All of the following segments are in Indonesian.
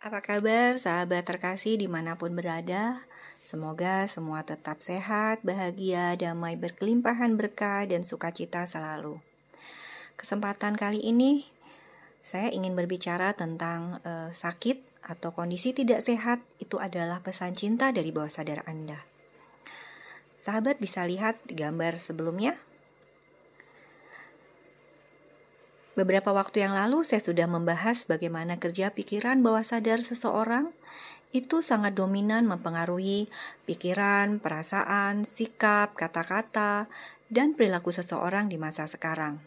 Apa kabar sahabat terkasih dimanapun berada? Semoga semua tetap sehat, bahagia, damai, berkelimpahan berkah, dan sukacita selalu. Kesempatan kali ini saya ingin berbicara tentang sakit atau kondisi tidak sehat. Itu adalah pesan cinta dari bawah sadar Anda. Sahabat bisa lihat gambar sebelumnya. Beberapa waktu yang lalu saya sudah membahas bagaimana kerja pikiran bawah sadar seseorang itu sangat dominan mempengaruhi pikiran, perasaan, sikap, kata-kata, dan perilaku seseorang di masa sekarang.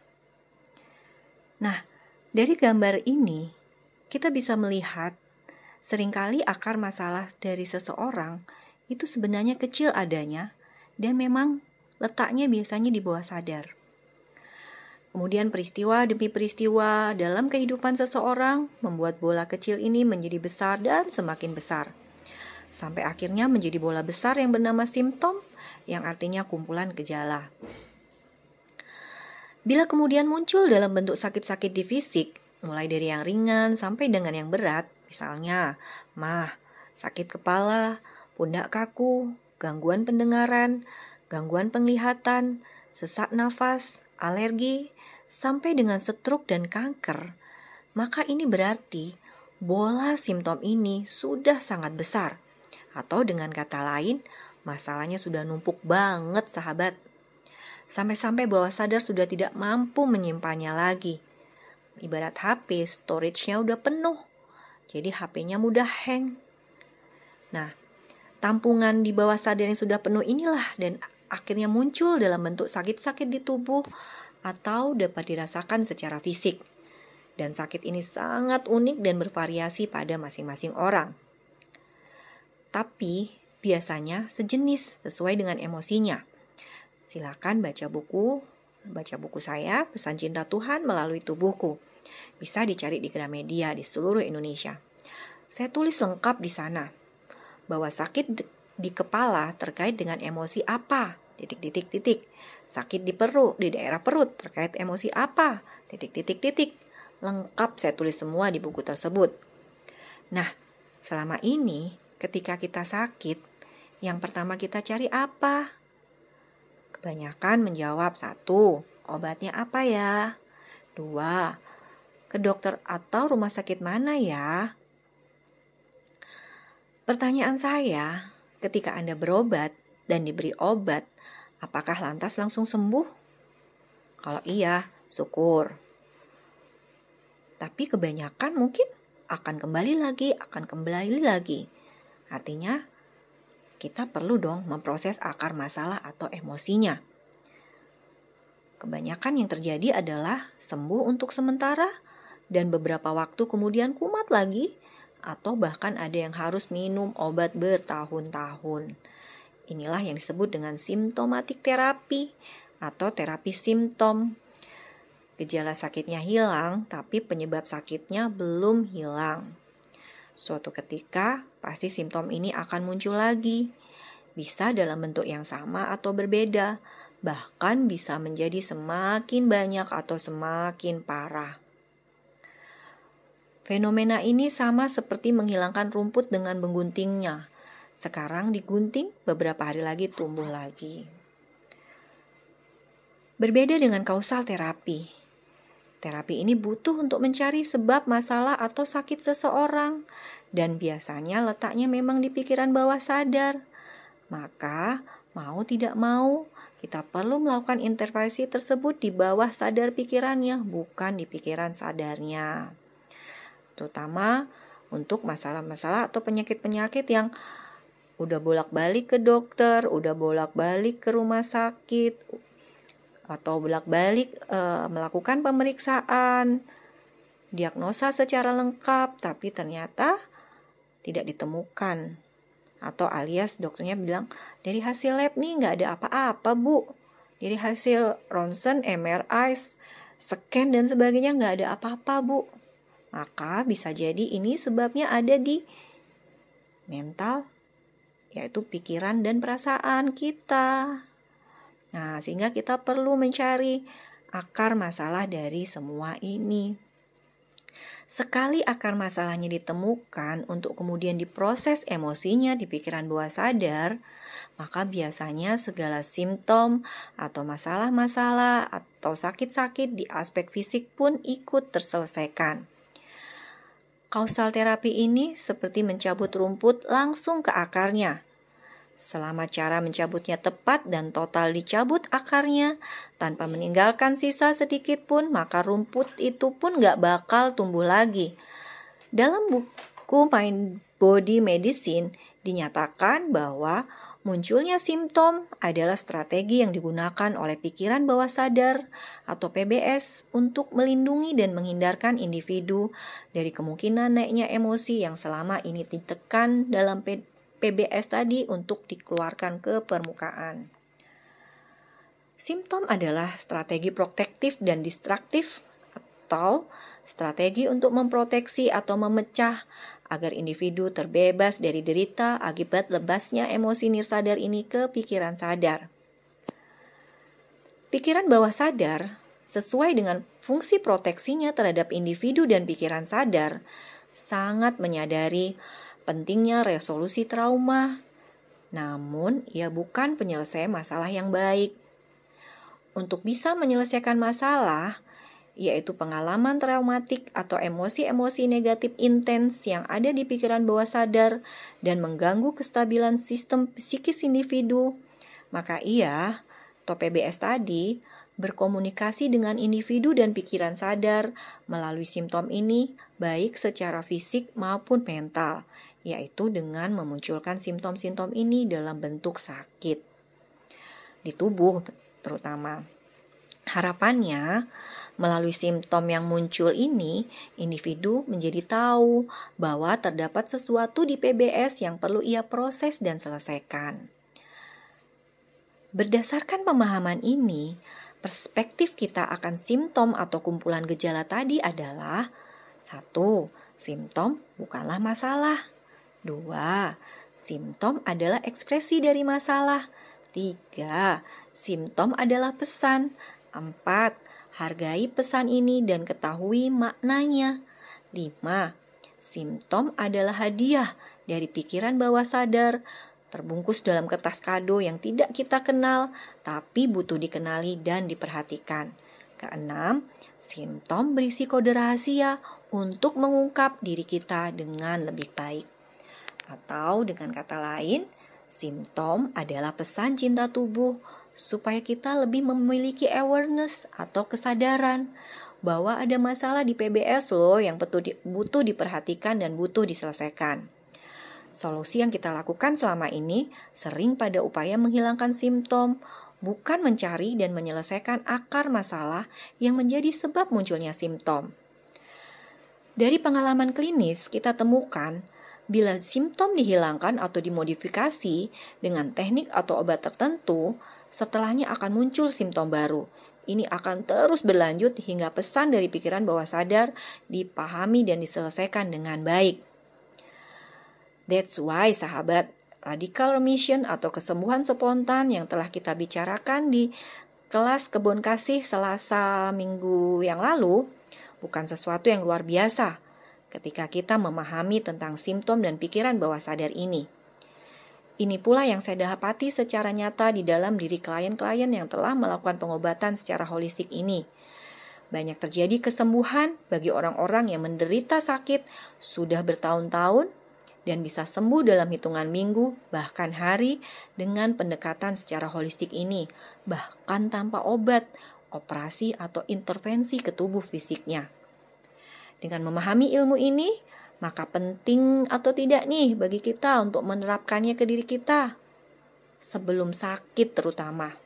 Nah, dari gambar ini kita bisa melihat seringkali akar masalah dari seseorang itu sebenarnya kecil adanya dan memang letaknya biasanya di bawah sadar. Kemudian peristiwa demi peristiwa dalam kehidupan seseorang membuat bola kecil ini menjadi besar dan semakin besar. Sampai akhirnya menjadi bola besar yang bernama simptom, yang artinya kumpulan gejala. Bila kemudian muncul dalam bentuk sakit-sakit di fisik, mulai dari yang ringan sampai dengan yang berat, misalnya mah, sakit kepala, pundak kaku, gangguan pendengaran, gangguan penglihatan, sesak nafas, alergi, sampai dengan stroke dan kanker, maka ini berarti bola simptom ini sudah sangat besar. Atau dengan kata lain, masalahnya sudah numpuk banget sahabat. Sampai-sampai bawah sadar sudah tidak mampu menyimpannya lagi. Ibarat HP, storage-nya udah penuh. Jadi HP-nya mudah hang. Nah, tampungan di bawah sadar yang sudah penuh inilah dan akhirnya muncul dalam bentuk sakit-sakit di tubuh atau dapat dirasakan secara fisik. Dan sakit ini sangat unik dan bervariasi pada masing-masing orang. Tapi biasanya sejenis sesuai dengan emosinya. Silakan baca buku saya, Pesan Cinta Tuhan Melalui Tubuhku. Bisa dicari di Gramedia di seluruh Indonesia. Saya tulis lengkap di sana bahwa sakit di kepala terkait dengan emosi apa, ... Sakit di perut, di daerah perut terkait emosi apa, ... Lengkap saya tulis semua di buku tersebut. Nah, selama ini ketika kita sakit, yang pertama kita cari apa? Kebanyakan menjawab 1, obatnya apa ya? 2, ke dokter atau rumah sakit mana ya? Pertanyaan saya, ketika Anda berobat dan diberi obat, apakah lantas langsung sembuh? Kalau iya, syukur. Tapi kebanyakan mungkin akan kembali lagi. Artinya, kita perlu dong memproses akar masalah atau emosinya. Kebanyakan yang terjadi adalah sembuh untuk sementara dan beberapa waktu kemudian kumat lagi, atau bahkan ada yang harus minum obat bertahun-tahun. Inilah yang disebut dengan symptomatic therapy atau terapi simptom. Gejala sakitnya hilang, tapi penyebab sakitnya belum hilang. Suatu ketika, pasti simptom ini akan muncul lagi. Bisa dalam bentuk yang sama atau berbeda, bahkan bisa menjadi semakin banyak atau semakin parah. Fenomena ini sama seperti menghilangkan rumput dengan mengguntingnya. Sekarang digunting, beberapa hari lagi tumbuh lagi. Berbeda dengan kausal terapi. Terapi ini butuh untuk mencari sebab masalah atau sakit seseorang. Dan biasanya letaknya memang di pikiran bawah sadar. Maka, mau tidak mau, kita perlu melakukan intervensi tersebut di bawah sadar pikirannya, bukan di pikiran sadarnya. Terutama untuk masalah-masalah atau penyakit-penyakit yang udah bolak-balik ke dokter, udah bolak-balik ke rumah sakit, atau bolak-balik melakukan pemeriksaan, diagnosa secara lengkap, tapi ternyata tidak ditemukan. Atau alias dokternya bilang, dari hasil lab nih nggak ada apa-apa bu. Dari hasil ronsen, MRI, scan dan sebagainya nggak ada apa-apa bu. Maka bisa jadi ini sebabnya ada di mental, yaitu pikiran dan perasaan kita. Nah, sehingga kita perlu mencari akar masalah dari semua ini. Sekali akar masalahnya ditemukan untuk kemudian diproses emosinya di pikiran bawah sadar, maka biasanya segala simptom atau masalah-masalah atau sakit-sakit di aspek fisik pun ikut terselesaikan. Kausal terapi ini seperti mencabut rumput langsung ke akarnya. Selama cara mencabutnya tepat dan total dicabut akarnya tanpa meninggalkan sisa sedikit pun, maka rumput itu pun gak bakal tumbuh lagi. Dalam buku Mind Body Medicine dinyatakan bahwa munculnya simptom adalah strategi yang digunakan oleh pikiran bawah sadar atau PBS untuk melindungi dan menghindarkan individu dari kemungkinan naiknya emosi yang selama ini ditekan dalam PBS tadi untuk dikeluarkan ke permukaan. Simptom adalah strategi protektif dan distraktif atau strategi untuk memproteksi atau memecah agar individu terbebas dari derita akibat lebasnya emosi nirsadar ini ke pikiran sadar. Pikiran bawah sadar sesuai dengan fungsi proteksinya terhadap individu dan pikiran sadar sangat menyadari pentingnya resolusi trauma, namun ia bukan penyelesai masalah yang baik. Untuk bisa menyelesaikan masalah, yaitu pengalaman traumatik atau emosi-emosi negatif intens yang ada di pikiran bawah sadar dan mengganggu kestabilan sistem psikis individu, maka ia, atau PBS tadi, berkomunikasi dengan individu dan pikiran sadar melalui simptom ini baik secara fisik maupun mental, yaitu dengan memunculkan simptom-simptom ini dalam bentuk sakit di tubuh terutama. Harapannya, melalui simptom yang muncul ini, individu menjadi tahu bahwa terdapat sesuatu di PBS yang perlu ia proses dan selesaikan. Berdasarkan pemahaman ini, perspektif kita akan simptom atau kumpulan gejala tadi adalah 1. Simptom bukanlah masalah. 2. Simptom adalah ekspresi dari masalah. 3. Simptom adalah pesan. 4. Hargai pesan ini dan ketahui maknanya. 5. Simptom adalah hadiah dari pikiran bawah sadar, terbungkus dalam kertas kado yang tidak kita kenal, tapi butuh dikenali dan diperhatikan. 6. Simptom berisi kode rahasia untuk mengungkap diri kita dengan lebih baik. Atau dengan kata lain, simptom adalah pesan cinta tubuh supaya kita lebih memiliki awareness atau kesadaran bahwa ada masalah di PBS loh yang butuh diperhatikan dan butuh diselesaikan. Solusi yang kita lakukan selama ini sering pada upaya menghilangkan simptom, bukan mencari dan menyelesaikan akar masalah yang menjadi sebab munculnya simptom. Dari pengalaman klinis kita temukan bila simptom dihilangkan atau dimodifikasi dengan teknik atau obat tertentu, setelahnya akan muncul simptom baru. Ini akan terus berlanjut hingga pesan dari pikiran bawah sadar dipahami dan diselesaikan dengan baik. That's why sahabat, radical remission atau kesembuhan spontan yang telah kita bicarakan di kelas Kebun Kasih Selasa minggu yang lalu bukan sesuatu yang luar biasa ketika kita memahami tentang simptom dan pikiran bawah sadar ini. Ini pula yang saya dapati secara nyata di dalam diri klien-klien yang telah melakukan pengobatan secara holistik ini. Banyak terjadi kesembuhan bagi orang-orang yang menderita sakit sudah bertahun-tahun dan bisa sembuh dalam hitungan minggu, bahkan hari, dengan pendekatan secara holistik ini, bahkan tanpa obat, operasi, atau intervensi ke tubuh fisiknya. Dengan memahami ilmu ini, maka penting atau tidak nih bagi kita untuk menerapkannya ke diri kita sebelum sakit terutama.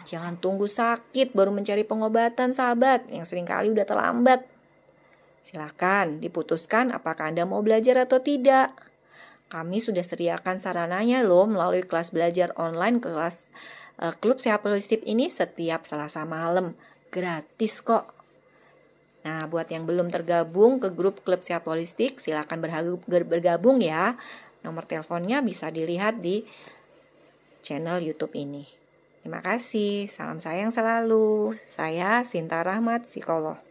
Jangan tunggu sakit baru mencari pengobatan sahabat, yang seringkali udah terlambat. Silakan diputuskan apakah Anda mau belajar atau tidak. Kami sudah sediakan sarananya loh melalui kelas belajar online kelas Klub Sehat Holistik ini setiap Selasa malam. Gratis kok. Nah, buat yang belum tergabung ke grup Klub Sehat Holistik, silakan bergabung ya. Nomor teleponnya bisa dilihat di channel YouTube ini. Terima kasih, salam sayang selalu. Saya Sinta Rahmat, psikolog.